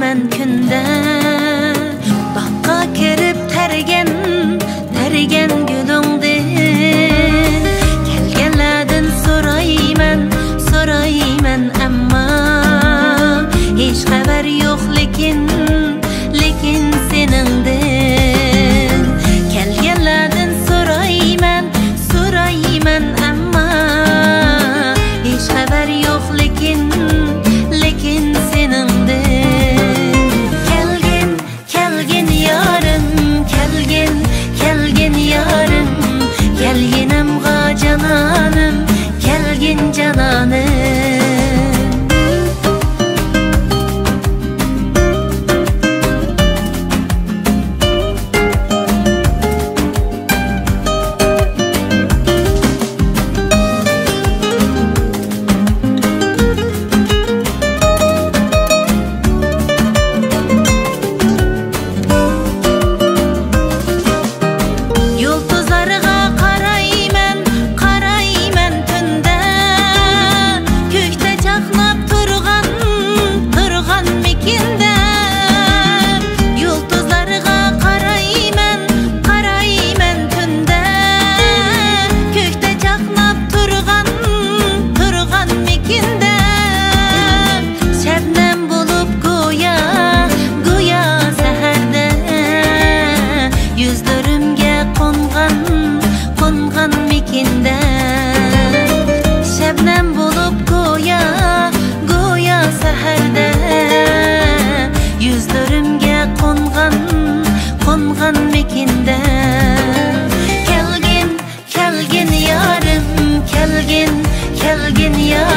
sorayman kunda baqqa kirib targan gulingdan kelganlardan sorayman ammo hech xabar yo'q lekin seningdan kelganlardan sorayman ammo hech xabar yo'q lekin seningdan kelgin yorim kelgin yorim kelginimga janonim kelgin janonim Şebnem bulup goya seherdə yüzlerimge kongan mekinde kelgin yarim kelgin yarim